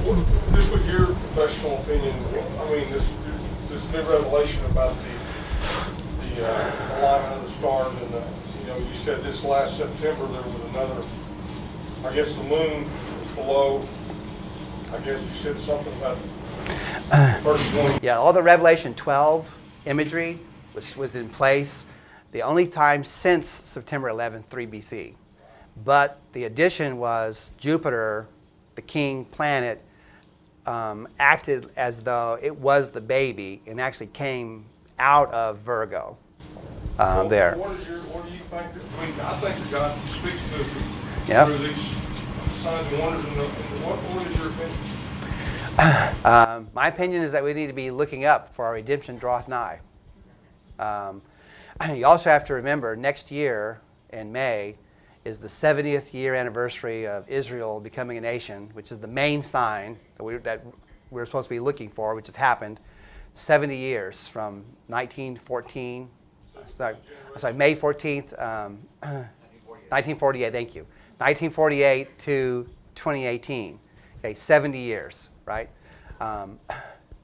Just with your professional opinion, I mean, this new revelation about the alignment of the stars and you said this last September there was another, I guess the moon was below, I guess you said something about first one. Yeah, all the Revelation 12 imagery was in place the only time since September 11th, 3 BC. But the addition was Jupiter, the king planet, acted as though it was the baby and actually came out of Virgo there. What do you think? I mean, I think that God speaks to us through these signs and wonders. What is your opinion? My opinion is that we need to be looking up, for our redemption draweth nigh. You also have to remember, next year in May is the 70th year anniversary of Israel becoming a nation, which is the main sign that we're supposed to be looking for, which has happened 70 years from 1914. Sorry, May 14th, 1948, thank you. 1948 to 2018, okay, 70 years, right?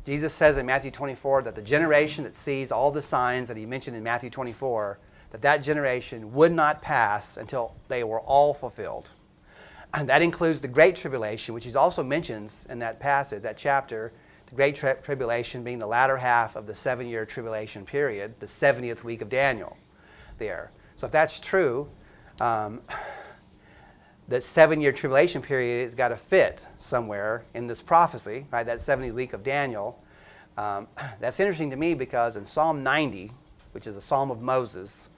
Jesus says in Matthew 24 that the generation that sees all the signs that he mentioned in Matthew 24, that generation would not pass until they were all fulfilled. And that includes the Great Tribulation, which he also mentions in that passage, that chapter, the Great Tribulation being the latter half of the 7-year tribulation period, the 70th week of Daniel there. So if that's true, that 7-year tribulation period has got to fit somewhere in this prophecy, right? That 70th week of Daniel. That's interesting to me because in Psalm 90, which is a psalm of Moses,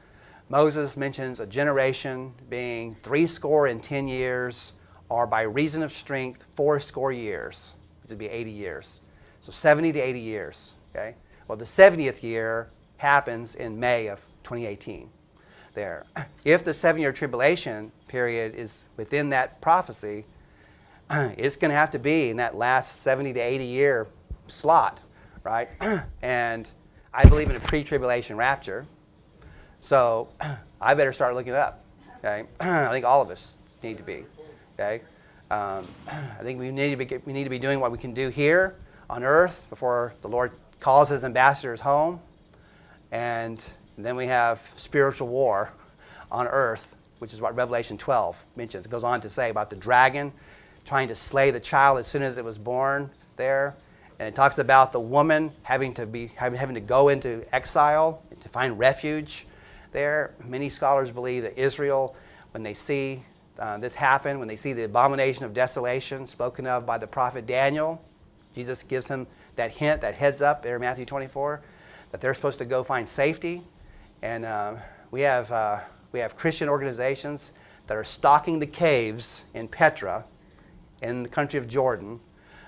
Moses mentions a generation being 70 years, or by reason of strength, 80 years, which would be 80 years. So 70 to 80 years. Okay. Well, the 70th year happens in May of 2018. There, if the 7-year tribulation period is within that prophecy, it's going to have to be in that last 70 to 80 year slot, right? And I believe in a pre-tribulation rapture, so I better start looking it up. Okay, I think all of us need to be. Okay, I think we need to be doing what we can do here on earth before the Lord calls his ambassadors home, and then we have spiritual war on earth, which is what Revelation 12 mentions. It goes on to say about the dragon trying to slay the child as soon as it was born there. And it talks about the woman having to go into exile to find refuge there. Many scholars believe that Israel, when they see this happen, when they see the abomination of desolation spoken of by the prophet Daniel, Jesus gives him that hint, that heads up there in Matthew 24, that they're supposed to go find safety. And we have Christian organizations that are stocking the caves in Petra, in the country of Jordan,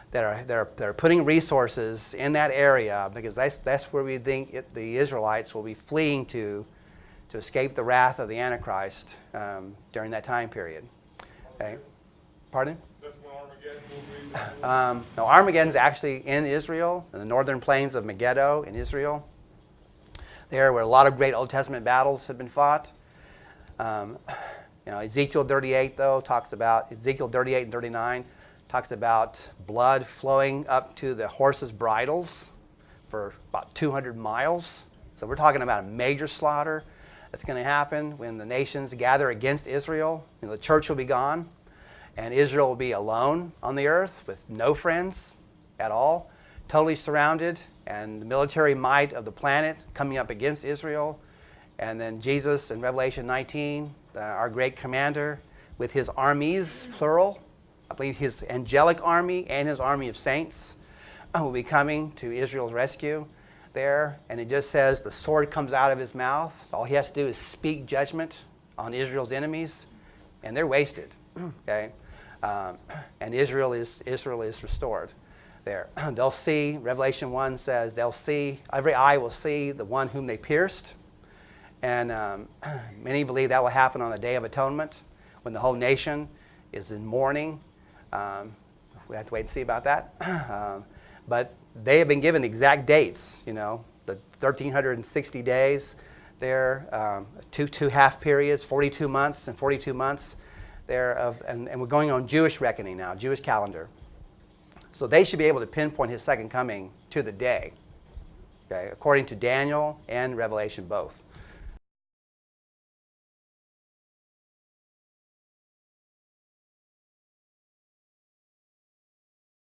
that are putting resources in that area because that's where we think the Israelites will be fleeing to escape the wrath of the Antichrist during that time period. Okay. Pardon? That's when Armageddon will be. No, Armageddon's actually in Israel, in the northern plains of Megiddo in Israel. There where a lot of great Old Testament battles have been fought. Ezekiel 38 though talks about Ezekiel 38 and 39 talks about blood flowing up to the horses' bridles for about 200 miles. So we're talking about a major slaughter that's going to happen when the nations gather against Israel. The church will be gone, and Israel will be alone on the earth with no friends at all, totally surrounded, and the military might of the planet coming up against Israel. And then Jesus in Revelation 19, our great commander, with his armies, plural, I believe his angelic army and his army of saints will be coming to Israel's rescue there. And it just says the sword comes out of his mouth. So all he has to do is speak judgment on Israel's enemies, and they're wasted. Okay, and Israel is restored there. They'll see, Revelation 1 says, every eye will see the one whom they pierced. And many believe that will happen on the Day of Atonement when the whole nation is in mourning. We have to wait and see about that. But they have been given exact dates, the 1,360 days there, two half periods, 42 months and 42 months there, and we're going on Jewish reckoning now, Jewish calendar. So they should be able to pinpoint his second coming to the day, okay, according to Daniel and Revelation both.